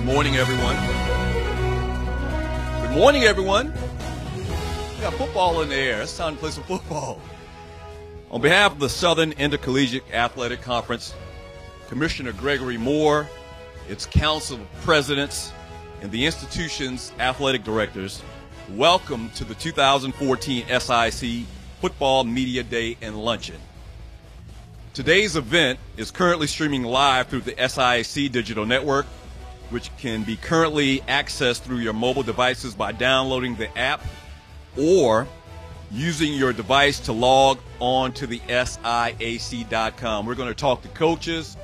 morning, everyone. Good morning, everyone. We got football in the air. It's time to play some football. On behalf of the Southern Intercollegiate Athletic Conference, Commissioner Gregory Moore, its Council of Presidents, and the institution's athletic directors, welcome to the 2014 SIAC Football Media Day and Luncheon. Today's event is currently streaming live through the SIAC Digital Network, which can be currently accessed through your mobile devices by downloading the app or using your device to log on to the SIAC.com. We're going to talk to coaches,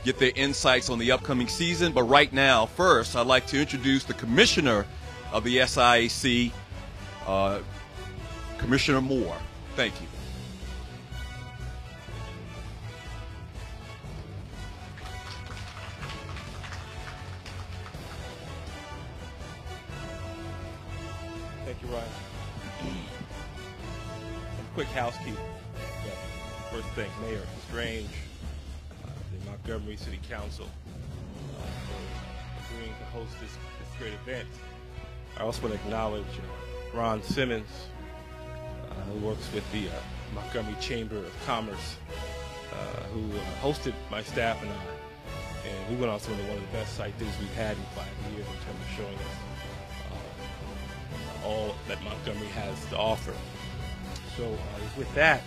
get their insights on the upcoming season, but right now, first, I'd like to introduce the commissioner of the SIAC, Commissioner Moore. Thank you. Thank you, Ryan. Some quick housekeeping. First thing, Mayor Strange, the Montgomery City Council, for agreeing to host this great event. I also want to acknowledge Ron Simmons, who works with the Montgomery Chamber of Commerce, who hosted my staff and I, and we went on to one of the best site dinners we've had in 5 years in terms of showing us all that Montgomery has to offer. So with that,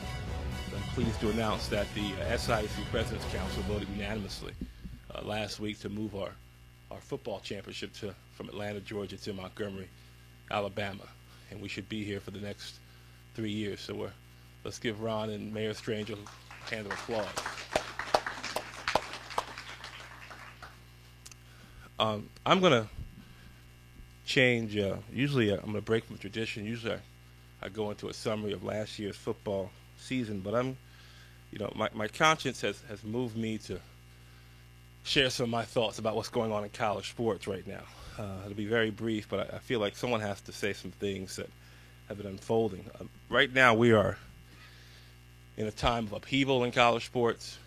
I'm pleased to announce that the SIAC President's Council voted unanimously last week to move our football championship from Atlanta, Georgia to Montgomery, Alabama. And we should be here for the next 3 years. So let's give Ron and Mayor Strange a hand of applause. I'm going to change. Usually I'm going to break from tradition. Usually I go into a summary of last year's football season, but my conscience has moved me to share some of my thoughts about what's going on in college sports right now. It'll be very brief, but I feel like someone has to say some things that have been unfolding. Right now we are in a time of upheaval in college sports.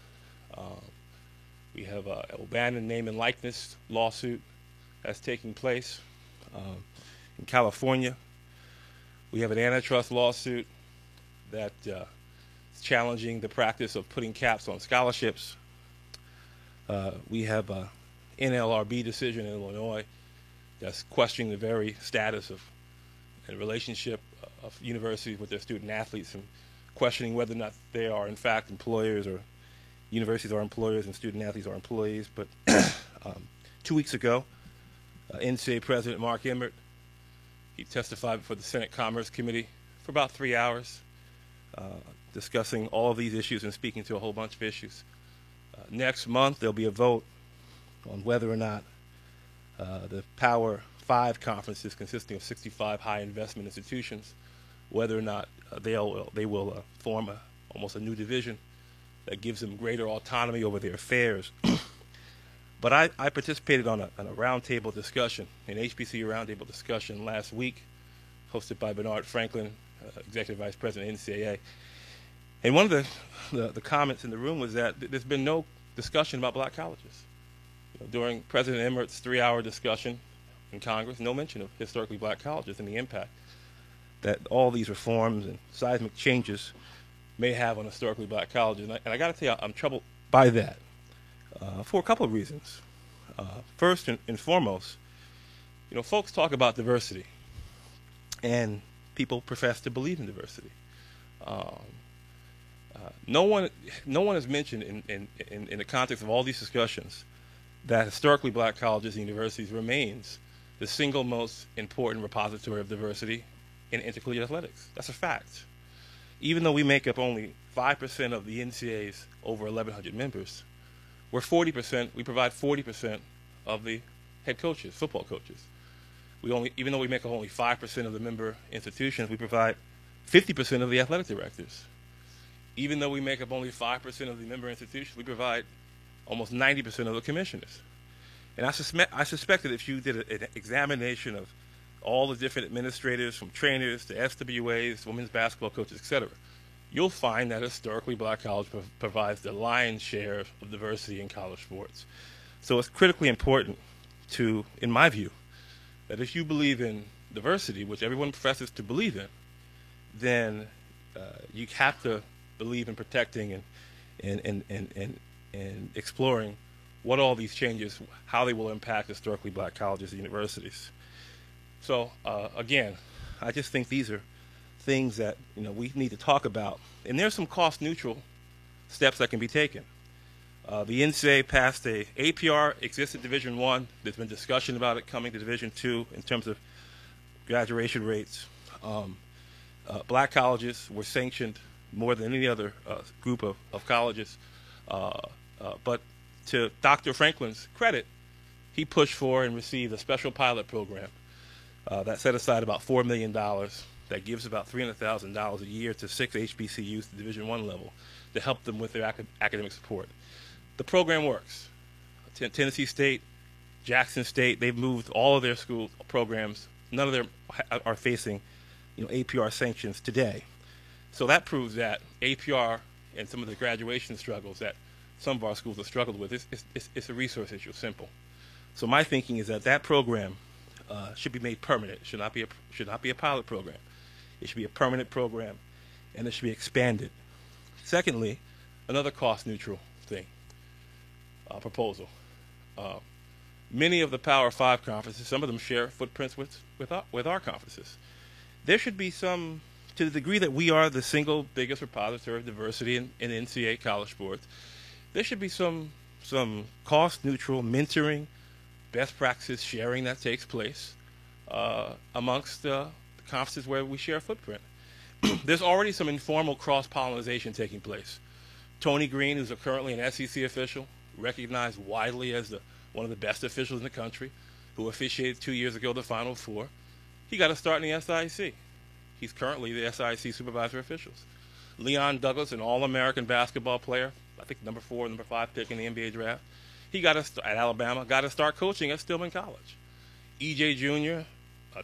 We have an abandoned name and likeness lawsuit that's taking place. In California, we have an antitrust lawsuit that is challenging the practice of putting caps on scholarships. We have an NLRB decision in Illinois that's questioning the very status of and relationship of universities with their student athletes and questioning whether or not they are in fact employers, or universities are employers and student athletes are employees. But 2 weeks ago, NCAA President Mark Emmert, he testified before the Senate Commerce Committee for about 3 hours, discussing all of these issues and speaking to a whole bunch of issues. Next month, there'll be a vote on whether or not the Power 5 conferences, consisting of 65 high investment institutions, whether or not they will form almost a new division that gives them greater autonomy over their affairs. But I participated on a roundtable discussion, an HBC roundtable discussion last week, hosted by Bernard Franklin, Executive Vice President of NCAA. And one of the comments in the room was that there's been no discussion about black colleges. During President Emmert's 3-hour discussion in Congress, no mention of historically black colleges and the impact that all these reforms and seismic changes may have on historically black colleges. And I got to tell you, I'm troubled by that. For a couple of reasons. First and foremost, folks talk about diversity, and people profess to believe in diversity. No one has mentioned in the context of all these discussions that historically black colleges and universities remains the single most important repository of diversity in intercollegiate athletics. That's a fact. Even though we make up only 5% of the NCAA's over 1,100 members, we provide 40% of the head coaches, football coaches. Even though we make up only 5% of the member institutions, we provide 50% of the athletic directors. Even though we make up only 5% of the member institutions, we provide almost 90% of the commissioners. And I suspect that if you did an examination of all the different administrators, from trainers to SWAs, women's basketball coaches, etc., you'll find that historically black college provides the lion's share of diversity in college sports. So it's critically important to, in my view, that if you believe in diversity, which everyone professes to believe in, then you have to believe in protecting and exploring what all these changes, how they will impact historically black colleges and universities. So again, I just think these are things that we need to talk about, and there's some cost-neutral steps that can be taken. The NCAA passed a APR exists at Division I. There's been discussion about it coming to Division II in terms of graduation rates. Black colleges were sanctioned more than any other group of colleges. But to Dr. Franklin's credit, he pushed for and received a special pilot program that set aside about $4 million that gives about $300,000 a year to 6 HBCUs at the Division I level to help them with their academic support. The program works. Tennessee State, Jackson State, they've moved all of their school programs. None of them are facing APR sanctions today. So that proves that APR and some of the graduation struggles that some of our schools have struggled with, it's a resource issue, simple. So my thinking is that that program should be made permanent. It should not be a pilot program. It should be a permanent program, and it should be expanded. Secondly, another cost-neutral thing, proposal. Many of the Power 5 conferences, some of them share footprints with our conferences. There should be some, to the degree that we are the single biggest repository of diversity in NCAA college sports, there should be some cost-neutral mentoring, best practices sharing that takes place amongst the conferences where we share a footprint. There's already some informal cross-pollination taking place. Tony Green, who's currently an SEC official, recognized widely as one of the best officials in the country, who officiated 2 years ago the Final Four, he got a start in the SIAC. He's currently the SIAC supervisor officials. Leon Douglas, an All-American basketball player, I think number 4, number 5 pick in the NBA draft, he got at Alabama, got to start coaching at Stillman College. E.J. Jr., a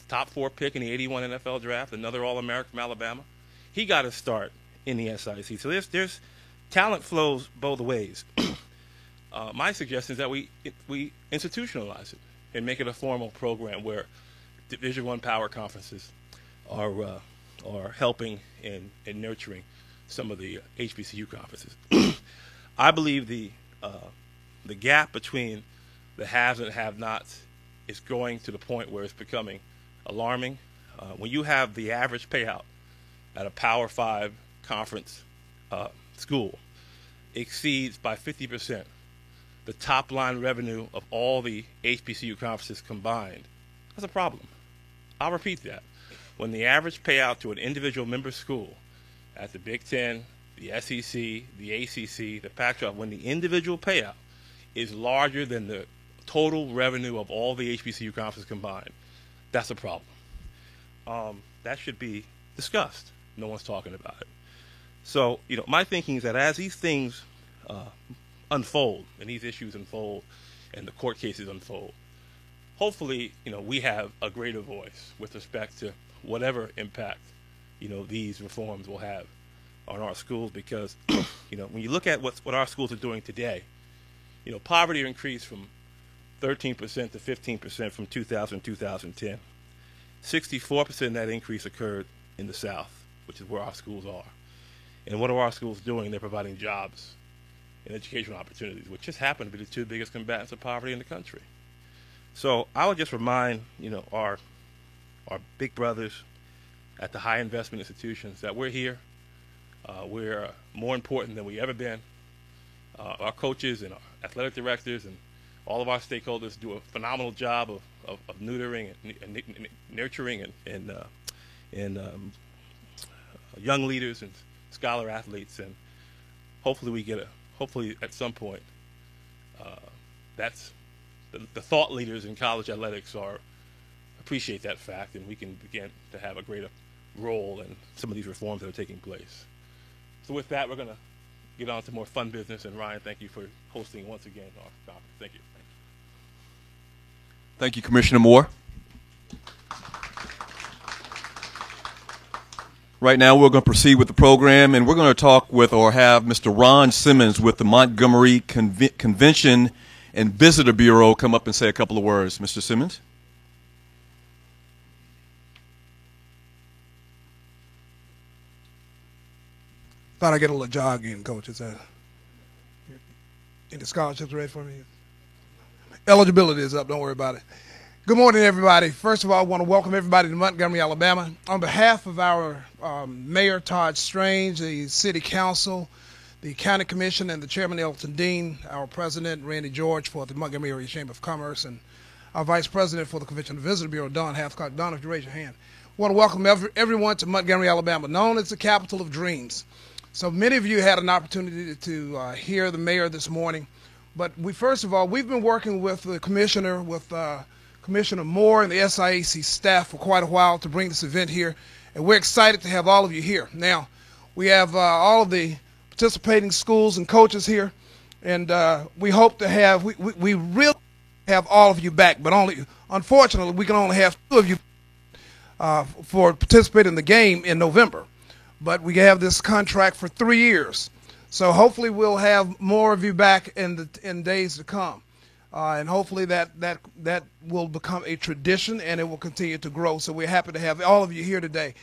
top 4 pick in the '81 NFL draft, another All-American from Alabama, he got to start in the SIAC. So there's talent flows both ways. My suggestion is that we institutionalize it and make it a formal program where Division I power conferences are helping and nurturing some of the HBCU conferences. I believe the gap between the haves and have-nots is growing to the point where it's becoming alarming. When you have the average payout at a Power 5 conference school exceeds by 50% the top-line revenue of all the HBCU conferences combined, that's a problem. I'll repeat that. When the average payout to an individual member school at the Big Ten, the SEC, the ACC, the Pac-12, when the individual payout is larger than the total revenue of all the HBCU conferences combined, that's a problem. That should be discussed. No one's talking about it. So, my thinking is that as these things unfold, and these issues unfold, and the court cases unfold, hopefully, we have a greater voice with respect to whatever impact, these reforms will have on our schools. Because, when you look at what our schools are doing today, poverty increased from 13% to 15% from 2000 to 2010. 64% of that increase occurred in the South, which is where our schools are. And what are our schools doing? They're providing jobs and educational opportunities, which just happen to be the 2 biggest combatants of poverty in the country. So I would just remind, our big brothers at the high investment institutions that we're here. We're more important than we've ever been. Our coaches and our athletic directors and all of our stakeholders do a phenomenal job of neutering and nurturing and young leaders and scholar athletes, and hopefully hopefully at some point that's the thought leaders in college athletics appreciate that fact, and we can begin to have a greater role in some of these reforms that are taking place. So with that, we're going to get on to more fun business. And Ryan, thank you for hosting once again our conference. Thank you. Thank you, Commissioner Moore. Right now, we're going to proceed with the program, and we're going to talk with or have Mr. Ron Simmons with the Montgomery Convention and Visitor Bureau come up and say a couple of words. Mr. Simmons. Thought I'd get a little jog in, Coach. Is that any scholarships ready for me? Eligibility is up. Don't worry about it. Good morning, everybody. First of all, I want to welcome everybody to Montgomery, Alabama. On behalf of our Mayor, Todd Strange, the City Council, the County Commission, and the Chairman, Elton Dean, our President, Randy George, for the Montgomery Area Chamber of Commerce, and our Vice President for the Convention and Visitor Bureau, Don Hathcock. Don, if you raise your hand. I want to welcome everyone to Montgomery, Alabama, known as the capital of dreams. So many of you had an opportunity to hear the mayor this morning. But first of all, we've been working with the commissioner, with Commissioner Moore and the SIAC staff for quite a while to bring this event here. And we're excited to have all of you here. Now, we have all of the participating schools and coaches here. And we hope to have, we really have all of you back. But unfortunately, we can only have 2 of you for participating in the game in November. But we have this contract for 3 years. So hopefully we'll have more of you back in days to come. And hopefully that will become a tradition and it will continue to grow. So we're happy to have all of you here today.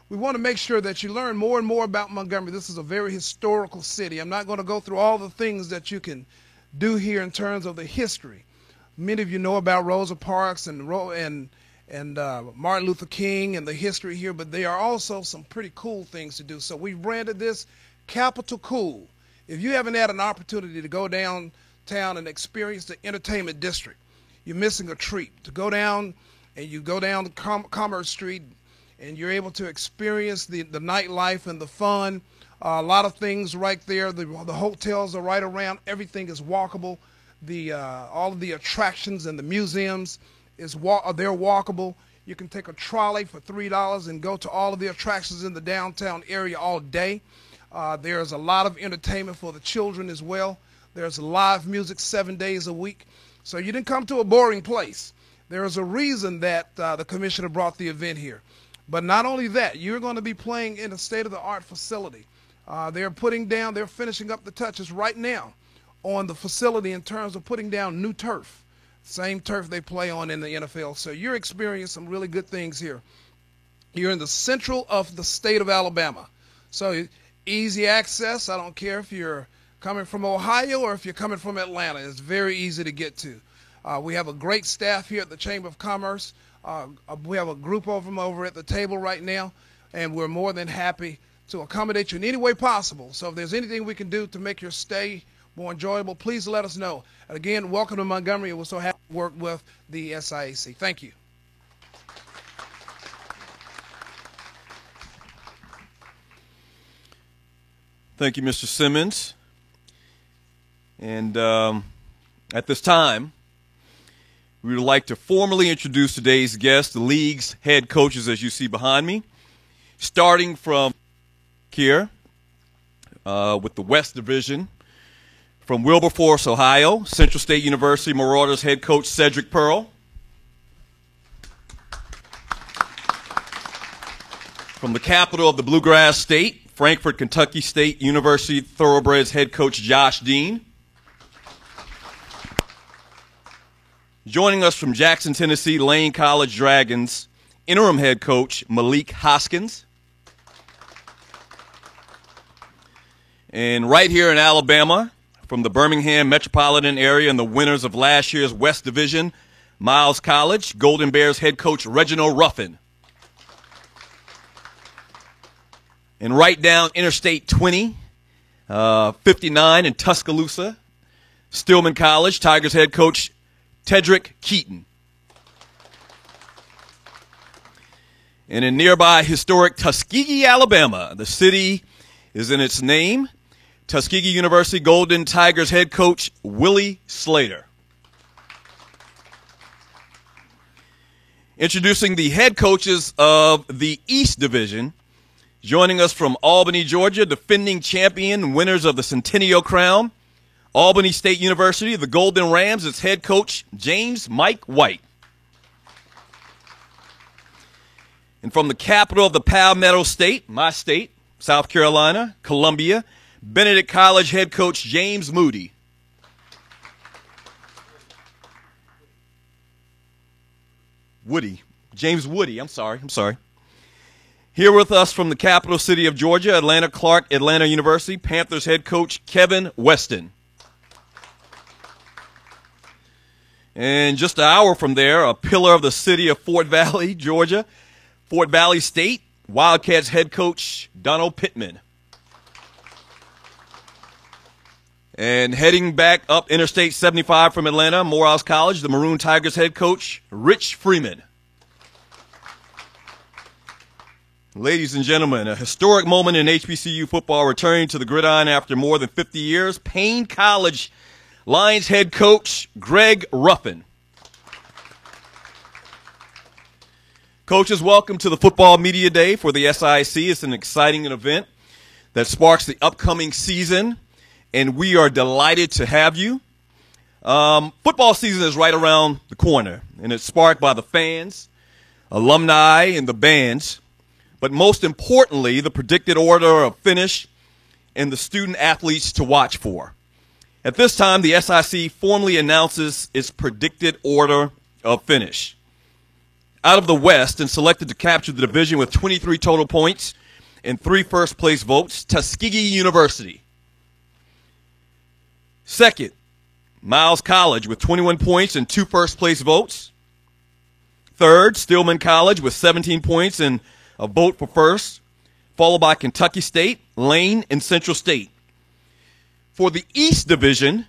We want to make sure that you learn more and more about Montgomery. This is a very historical city. I'm not going to go through all the things that you can do here in terms of the history. Many of you know about Rosa Parks and Martin Luther King and the history here, but there are also some pretty cool things to do. So we branded this Capital Cool. If you haven't had an opportunity to go downtown and experience the entertainment district, you're missing a treat. To go down and you go down Commerce Street and you're able to experience the nightlife and the fun. A lot of things right there. The hotels are right around. Everything is walkable. All of the attractions and the museums they're walkable. You can take a trolley for $3 and go to all of the attractions in the downtown area all day. There's a lot of entertainment for the children as well. There's live music 7 days a week. So you didn't come to a boring place. There is a reason that the commissioner brought the event here. But not only that, you're going to be playing in a state-of-the-art facility. They're finishing up the touches right now on the facility in terms of putting down new turf. Same turf they play on in the NFL. So you're experiencing some really good things here. You're in the central of the state of Alabama. So easy access. I don't care if you're coming from Ohio or if you're coming from Atlanta. It's very easy to get to. We have a great staff here at the Chamber of Commerce. We have a group of them over at the table right now, and we're more than happy to accommodate you in any way possible. So if there's anything we can do to make your stay more enjoyable, please let us know. And again, welcome to Montgomery, and we're so happy to work with the SIAC. Thank you. Thank you, Mr. Simmons. And at this time, we would like to formally introduce today's guests, the league's head coaches, as you see behind me, starting from here with the West Division. From Wilberforce, Ohio, Central State University Marauders head coach Cedric Pearl. From the capital of the Bluegrass State, Frankfort, Kentucky State University Thoroughbreds head coach Josh Dean. Joining us from Jackson, Tennessee, Lane College Dragons interim head coach Malik Hoskins. And right here in Alabama, from the Birmingham metropolitan area and the winners of last year's West Division, Miles College, Golden Bears head coach Reginald Ruffin. And right down Interstate 20, 59 in Tuscaloosa, Stillman College, Tigers head coach Tedrick Keaton. And in nearby historic Tuskegee, Alabama, the city is in its name, Tuskegee University Golden Tigers head coach Willie Slater. Introducing the head coaches of the East Division, joining us from Albany, Georgia, defending champion, winners of the Centennial Crown, Albany State University, the Golden Rams, its head coach James Mike White. And from the capital of the Palmetto State, my state, South Carolina, Columbia, Benedict College head coach James Moody. James Woody, I'm sorry. Here with us from the capital city of Georgia, Atlanta Clark Atlanta University, Panthers head coach Kevin Weston. And just an hour from there, a pillar of the city of Fort Valley, Georgia, Fort Valley State, Wildcats head coach Donald Pittman. And heading back up Interstate 75 from Atlanta, Morehouse College, the Maroon Tigers head coach Rich Freeman. Ladies and gentlemen, a historic moment in HBCU football, returning to the gridiron after more than 50 years. Payne College Lions head coach Greg Ruffin. Coaches, welcome to the Football Media Day for the SIAC. It's an exciting event that sparks the upcoming season, and we are delighted to have you. Football season is right around the corner, and it's sparked by the fans, alumni, and the bands. But most importantly, the predicted order of finish and the student athletes to watch for. At this time, the SIC formally announces its predicted order of finish. Out of the West and selected to capture the division with 23 total points and 3 first-place votes, Tuskegee University. Second, Miles College with 21 points and 2 first-place votes. Third, Stillman College with 17 points and a vote for first, followed by Kentucky State, Lane, and Central State. For the East Division,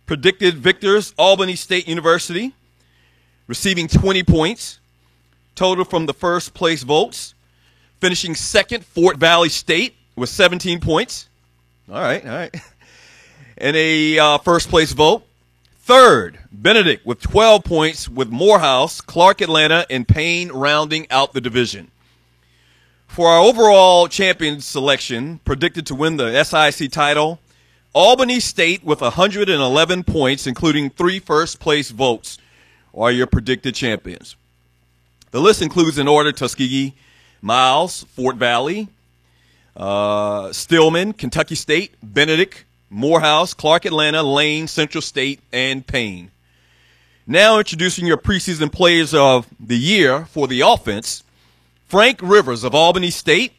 predicted victors, Albany State University, receiving 20 points, total from the first place votes. Finishing second, Fort Valley State with 17 points. All right. And a first place vote. Third, Benedict with 12 points, with Morehouse, Clark Atlanta, and Payne rounding out the division. For our overall champion selection, predicted to win the SIC title, Albany State with 111 points, including 3 first-place votes, are your predicted champions. The list includes, in order, Tuskegee, Miles, Fort Valley, Stillman, Kentucky State, Benedict, Morehouse, Clark Atlanta, Lane, Central State, and Payne. Now introducing your preseason players of the year for the offense, Frank Rivers of Albany State,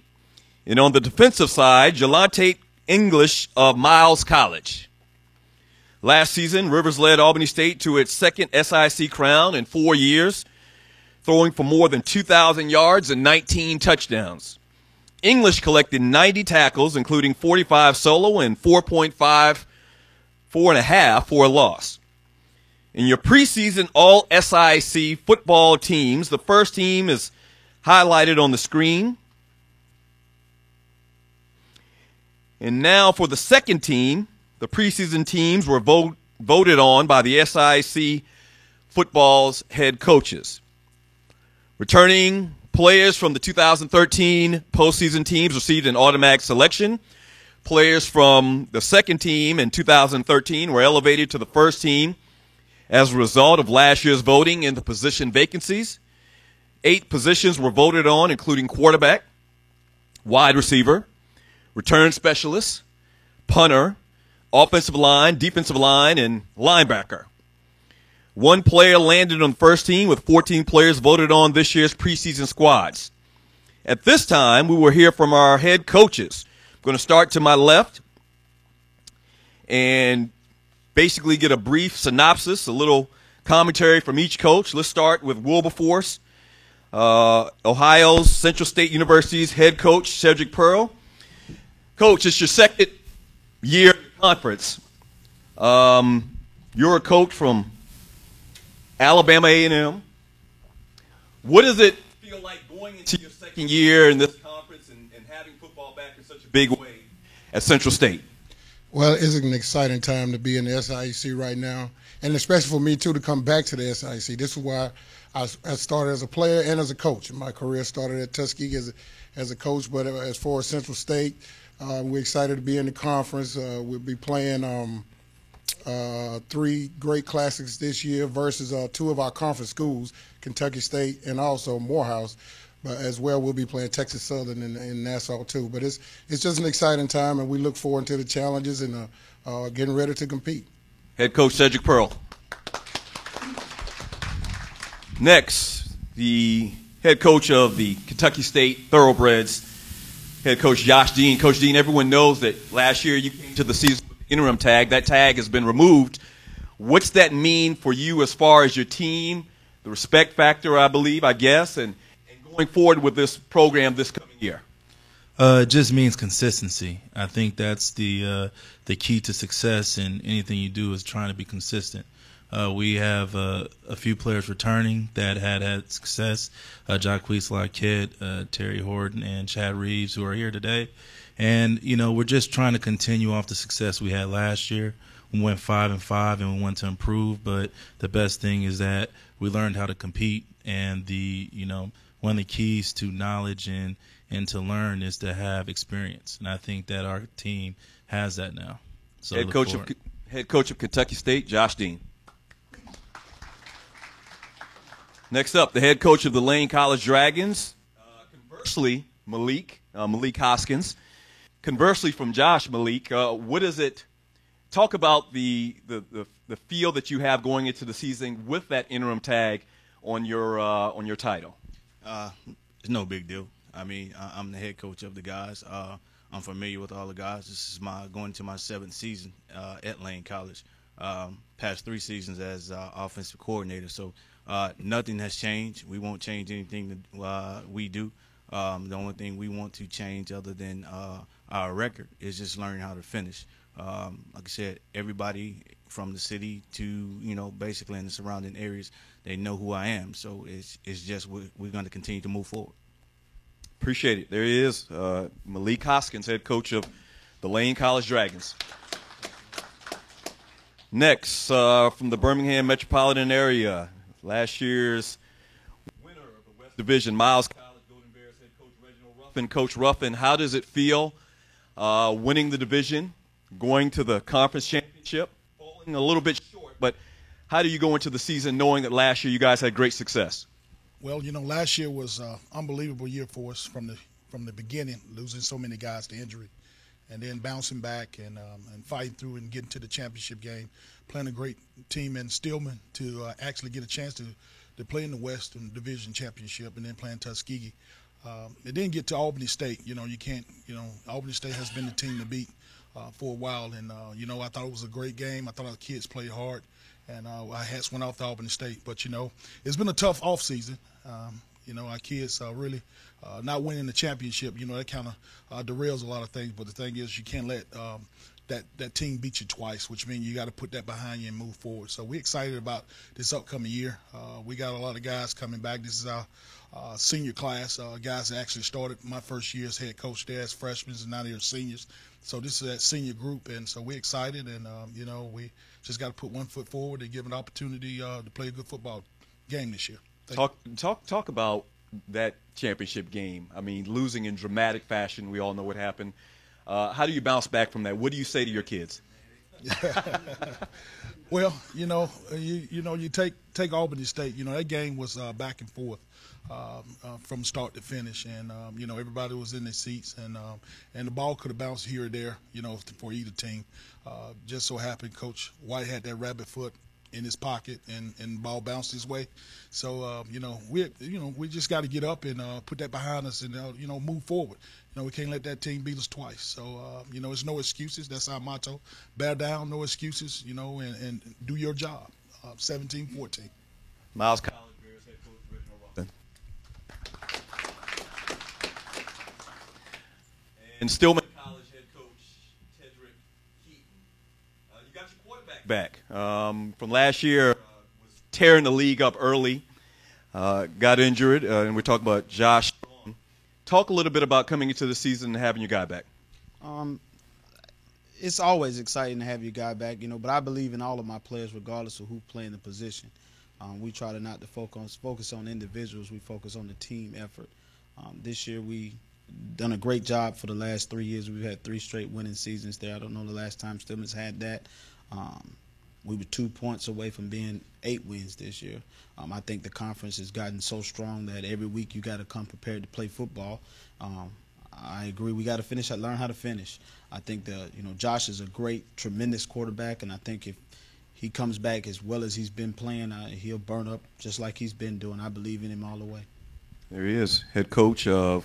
and on the defensive side, Jelante English of Miles College. Last season, Rivers led Albany State to its second SIC crown in 4 years, throwing for more than 2,000 yards and 19 touchdowns. English collected 90 tackles, including 45 solo and 4.5 for a loss. In your preseason all-SIC football teams, the first team is highlighted on the screen. And now for the second team, the preseason teams were voted on by the SIC football's head coaches. Returning players from the 2013 postseason teams received an automatic selection. Players from the second team in 2013 were elevated to the first team as a result of last year's voting in the position vacancies. 8 positions were voted on, including quarterback, wide receiver, return specialist, punter, offensive line, defensive line, and linebacker. 1 player landed on the first team, with 14 players voted on this year's preseason squads. At this time, we will hear from our head coaches. I'm going to start to my left and basically get a brief synopsis, a little commentary from each coach. Let's start with Wilberforce, Ohio's Central State University's head coach, Cedric Pearl. Coach, it's your second year in the conference. You're a coach from Alabama A&M. What does it feel like going into your second year in this conference and having football back in such a big way at Central State? Well, it's an exciting time to be in the SIAC right now, and especially for me, too, to come back to the SIAC. This is why I started as a player and as a coach. My career started at Tuskegee as a coach, but as far as Central State, we're excited to be in the conference. We'll be playing 3 great classics this year versus 2 of our conference schools, Kentucky State and also Morehouse. But as well, we'll be playing Texas Southern in Nassau too. But it's just an exciting time, and we look forward to the challenges and getting ready to compete. Head coach Cedric Pearl. Next, the head coach of the Kentucky State Thoroughbreds, head coach Josh Dean. Coach Dean, everyone knows that last year you came to the season with the interim tag. That tag has been removed. What's that mean for you as far as your team, the respect factor, I guess, and going forward with this program this coming year? It just means consistency. I think that's the key to success in anything you do is trying to be consistent. We have a few players returning that had success, Jacquees Lockett, Terry Horton, and Chad Reeves, who are here today. And, we're just trying to continue off the success we had last year. We went 5-5, and we want to improve. But the best thing is that we learned how to compete, and one of the keys to knowledge and to learn is to have experience. And I think that our team has that now. So head coach of Kentucky State, Josh Dean. Next up, the head coach of the Lane College Dragons, conversely, Malik Hoskins. Conversely from Josh, Malik, what is it? Talk about the feel that you have going into the season with that interim tag on your title. It's no big deal. I mean, I'm the head coach of the guys. I'm familiar with all the guys. This is going to my 7th season at Lane College. Past 3 seasons as offensive coordinator. So nothing has changed. We won't change anything that we do. The only thing we want to change other than our record is just learning how to finish. Like I said, everybody from the city to, basically in the surrounding areas, they know who I am. So it's just we're going to continue to move forward. Appreciate it. There he is, Malik Hoskins, head coach of the Lane College Dragons. Next, from the Birmingham metropolitan area, last year's winner of the West Division, Miles College Golden Bears head coach Reginald Ruffin. Coach Ruffin, how does it feel winning the division, going to the conference championship, falling a little bit short, but how do you go into the season knowing that last year you guys had great success? Well, last year was an unbelievable year for us from the beginning, losing so many guys to injury, and then bouncing back and fighting through and getting to the championship game, playing a great team in Stillman to actually get a chance to play in the Western Division Championship, and then playing Tuskegee. It didn't get to Albany State. You can't. Albany State has been the team to beat for a while, and I thought it was a great game. I thought our kids played hard. And our hats went off to Albany State. But, it's been a tough offseason. Our kids are really not winning the championship. That kind of derails a lot of things. But the thing is, you can't let that team beat you twice, which means you got to put that behind you and move forward. So we're excited about this upcoming year. We got a lot of guys coming back. This is our senior class, guys that actually started my first year as head coach there as freshmen, and now they're seniors. So this is that senior group, and so we're excited, and we just got to put one foot forward and give an opportunity to play a good football game this year. Talk about that championship game. I mean, losing in dramatic fashion. We all know what happened. How do you bounce back from that? What do you say to your kids? Well, you take Albany State. That game was back and forth from start to finish, and everybody was in their seats, and the ball could have bounced here or there, for either team. Just so happened, Coach White had that rabbit foot in his pocket, and the ball bounced his way. So we just got to get up and put that behind us and move forward. We can't let that team beat us twice. So it's no excuses. That's our motto: bear down, no excuses. And do your job. 17-14. Miles College Bears head coach Reginald Ruffin. And Stillman College head coach Tedrick Keaton. You got your quarterback back from last year. Was tearing the league up early. Got injured, and we're talking about Josh. Talk a little bit about coming into the season and having your guy back. It's always exciting to have your guy back, but I believe in all of my players regardless of who play in the position. We try to not to focus on individuals. We focus on the team effort. This year we done a great job for the last 3 years. We've had 3 straight winning seasons there. I don't know the last time Stillman's had that. We were 2 points away from being 8 wins this year. I think the conference has gotten so strong that every week you got to come prepared to play football. I agree. We got to learn how to finish. I think Josh is a great, tremendous quarterback, and I think he comes back as well as he's been playing, he'll burn up just like he's been doing. I believe in him all the way. There he is, head coach of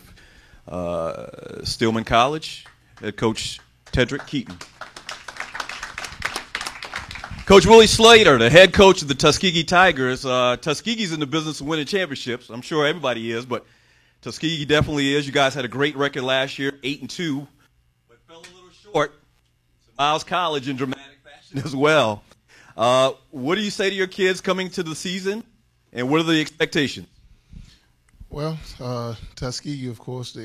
Stillman College, head coach Tedrick Keaton. Coach Willie Slater, the head coach of the Tuskegee Tigers. Tuskegee's in the business of winning championships. I'm sure everybody is, but Tuskegee definitely is. You guys had a great record last year, 8-2, but fell a little short. Miles College in dramatic fashion as well. What do you say to your kids coming to the season, and what are the expectations? Well, Tuskegee, of course, the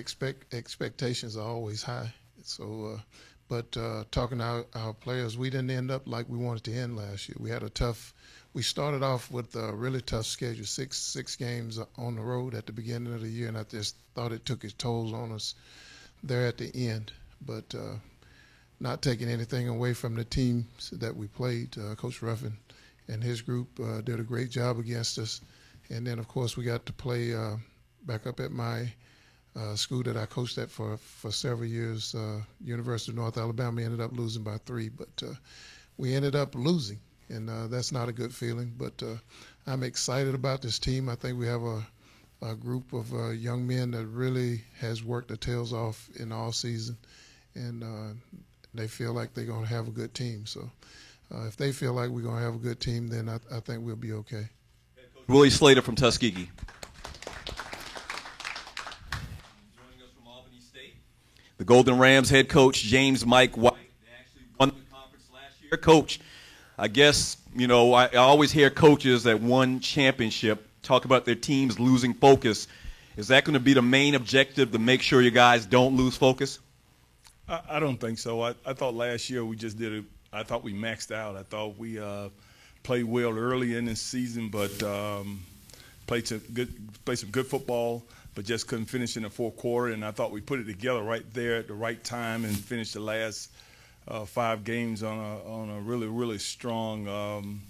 expectations are always high. So, but talking to our players, we didn't end up like we wanted to end last year. We had we started off with a really tough schedule, six games on the road at the beginning of the year, and I just thought it took its tolls on us there at the end. But not taking anything away from the teams that we played, Coach Ruffin and his group did a great job against us. And then, of course, we got to play back up at my school that I coached at for several years, University of North Alabama. We ended up losing by 3, but we ended up losing, and that's not a good feeling. But I'm excited about this team. I think we have a group of young men that really has worked their tails off in all season, and they feel like they're going to have a good team. So if they feel like we're going to have a good team, then I think we'll be okay. Willie Slater from Tuskegee. The Golden Rams head coach, James Mike White, they actually won the conference last year. Coach, I guess, you know, I always hear coaches that won championship talk about their teams losing focus. Is that going to be the main objective, to make sure you guys don't lose focus? I don't think so. I thought last year we just did it. I thought we maxed out. I thought we played well early in the season, but played some good football, but just couldn't finish in the fourth quarter. And I thought we put it together right there at the right time and finished the last 5 games on a really, really strong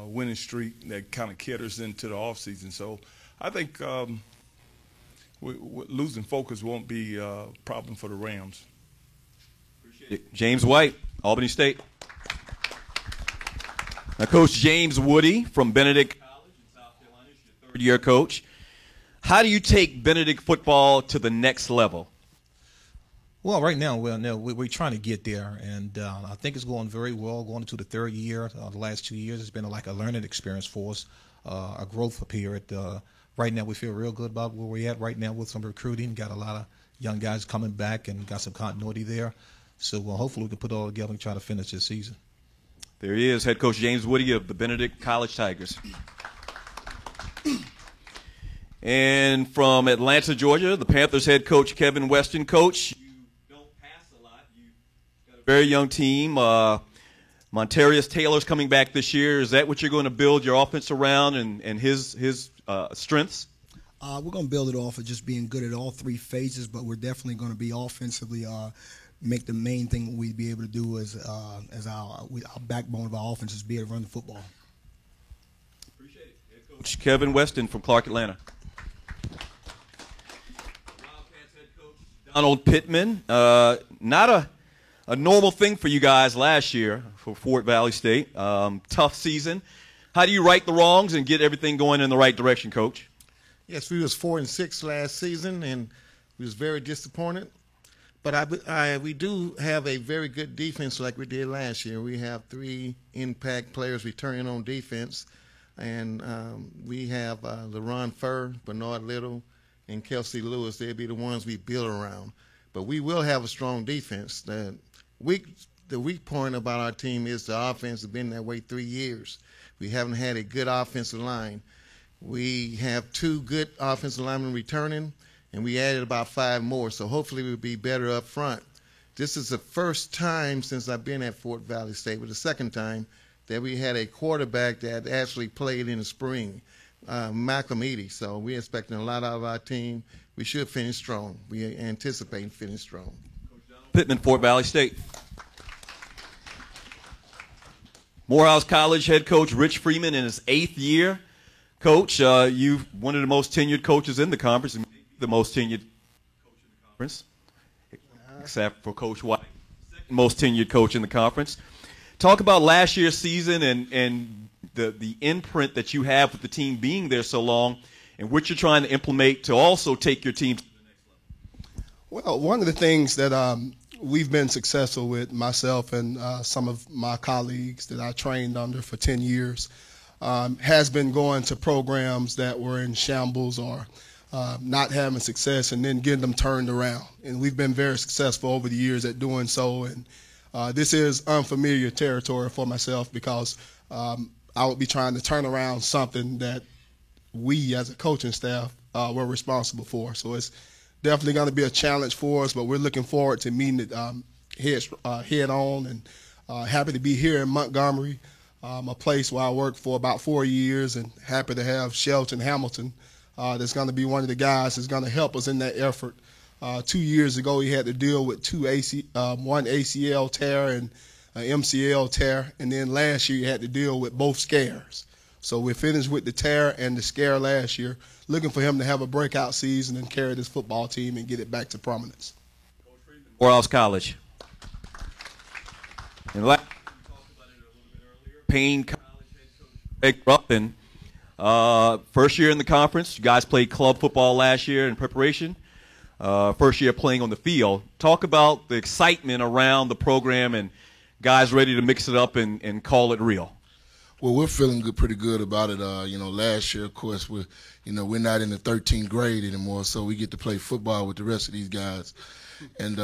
winning streak that kind of carried us into the offseason. So I think losing focus won't be a problem for the Rams. Appreciate it. James White, Albany State. Now, Coach James Woody from Benedict College in South Carolina is your third-year coach. How do you take Benedict football to the next level? Well, right now, we're trying to get there, and I think it's going very well. Going into the third year, the last 2 years, it's been like a learning experience for us, a growth period. Right now, we feel real good about where we're at right now with some recruiting. Got a lot of young guys coming back and got some continuity there. So hopefully we can put it all together and try to finish this season. There he is, head coach James Woody of the Benedict College Tigers. And from Atlanta, Georgia, the Panthers head coach Kevin Weston. Coach, you don't pass a lot. You've got a very young team. Montarius Taylor's coming back this year. Is that what you're going to build your offense around and his strengths? We're going to build it off of just being good at all 3 phases, but we're definitely going to be offensively make the main thing we'd be able to do as our backbone of our offense is be able to run the football. Appreciate it. Head coach Kevin Weston from Clark, Atlanta. Wildcats head coach Donald Pittman. Not a normal thing for you guys last year for Fort Valley State. Tough season. How do you right the wrongs and get everything going in the right direction, Coach? Yes, we was 4-6 last season, and we was very disappointed. But we do have a very good defense like we did last year. We have 3 impact players returning on defense, and we have LaRon Furr, Bernard Little, and Kelsey Lewis. They'll be the ones we build around. But we will have a strong defense. The weak point about our team is the offense has been that way 3 years. We haven't had a good offensive line. We have 2 good offensive linemen returning, and we added about 5 more, so hopefully we'll be better up front. This is the first time since I've been at Fort Valley State, but the second time that we had a quarterback that actually played in the spring, Malcolm Eady. So we're expecting a lot out of our team. We should finish strong. We anticipate finishing strong. Pittman, Fort Valley State. Morehouse College head coach Rich Freeman in his 8th year. Coach, you're one of the most tenured coaches in the conference, and the most tenured coach in the conference, except for Coach White, second most tenured coach in the conference. Talk about last year's season and the imprint that you have with the team being there so long, and what you're trying to implement to also take your team to the next level. Well, one of the things that we've been successful with, myself and some of my colleagues that I trained under for 10 years, has been going to programs that were in shambles or not having success and then getting them turned around. And we've been very successful over the years at doing so. And this is unfamiliar territory for myself because I would be trying to turn around something that we as a coaching staff were responsible for. So it's definitely going to be a challenge for us, but we're looking forward to meeting it head on, and happy to be here in Montgomery, a place where I worked for about 4 years, and happy to have Shelton Hamilton that's going to be one of the guys that's going to help us in that effort. 2 years ago, he had to deal with one ACL tear and an MCL tear, and then last year he had to deal with both scares. So we're finished with the tear and the scare last year, looking for him to have a breakout season and carry this football team and get it back to prominence. Morehouse College. And last, we talked about it a little bit earlier, Payne College head coach Greg Ruffin. First year in the conference. You guys played club football last year in preparation. First year playing on the field. Talk about the excitement around the program and guys ready to mix it up and call it real. Well, we're feeling pretty good about it. Last year, of course, we're not in the 13th grade anymore, so we get to play football with the rest of these guys. And,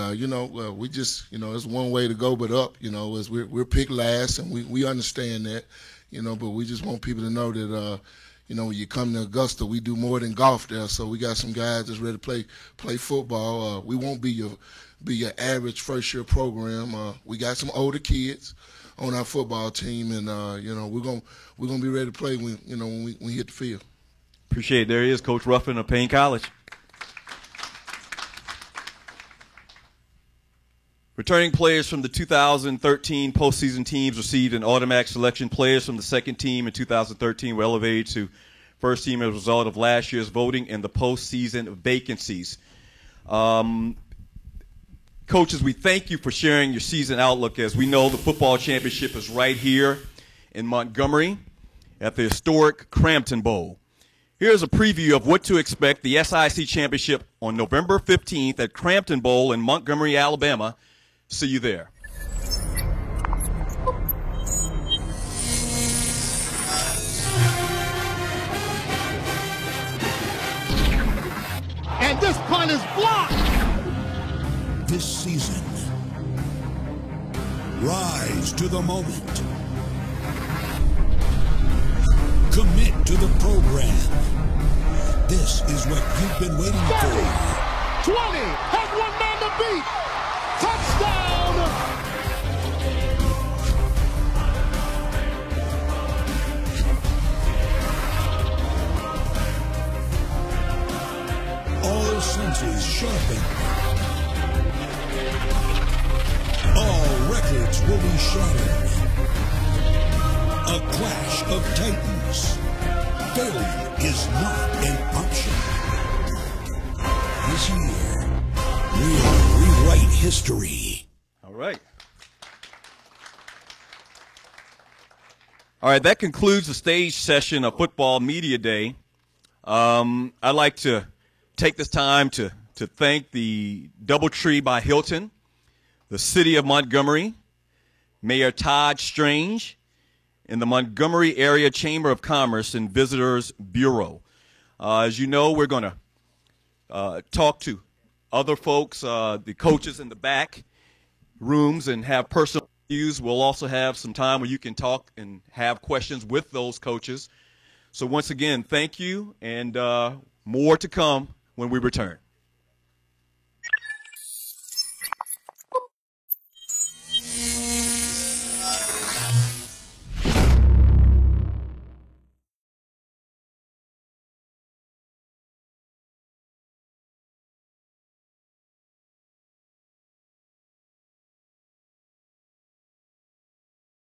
we just, it's one way to go but up, is we're picked last, and we understand that, but we just want people to know that, when you come to Augusta, we do more than golf there. So we got some guys that's ready to play football. We won't be your average first-year program. We got some older kids on our football team, and we're gonna be ready to play when we hit the field. Appreciate it. There he is, Coach Ruffin of Payne College. Returning players from the 2013 postseason teams received an automatic selection. Players from the second team in 2013 were elevated to first team as a result of last year's voting and the postseason vacancies. Coaches, we thank you for sharing your season outlook. As we know, the football championship is right here in Montgomery at the historic Crampton Bowl. Here's a preview of what to expect the SIAC championship on November 15th at Crampton Bowl in Montgomery, Alabama. See you there. And this punt is blocked. This season, rise to the moment. Commit to the program. This is what you've been waiting 30, for. 20, has one man to beat. Touchdown! All senses sharpened. All records will be shattered. A clash of titans. Failure is not an option. This year, we'll rewrite history. All right. All right, that concludes the stage session of Football Media Day. I'd like to take this time to thank the Doubletree by Hilton, the City of Montgomery, Mayor Todd Strange, and the Montgomery Area Chamber of Commerce and Visitors Bureau. As you know, we're going to talk to other folks, the coaches in the back rooms, and have personal interviews. We'll also have some time where you can talk and have questions with those coaches. So once again, thank you, and more to come when we return.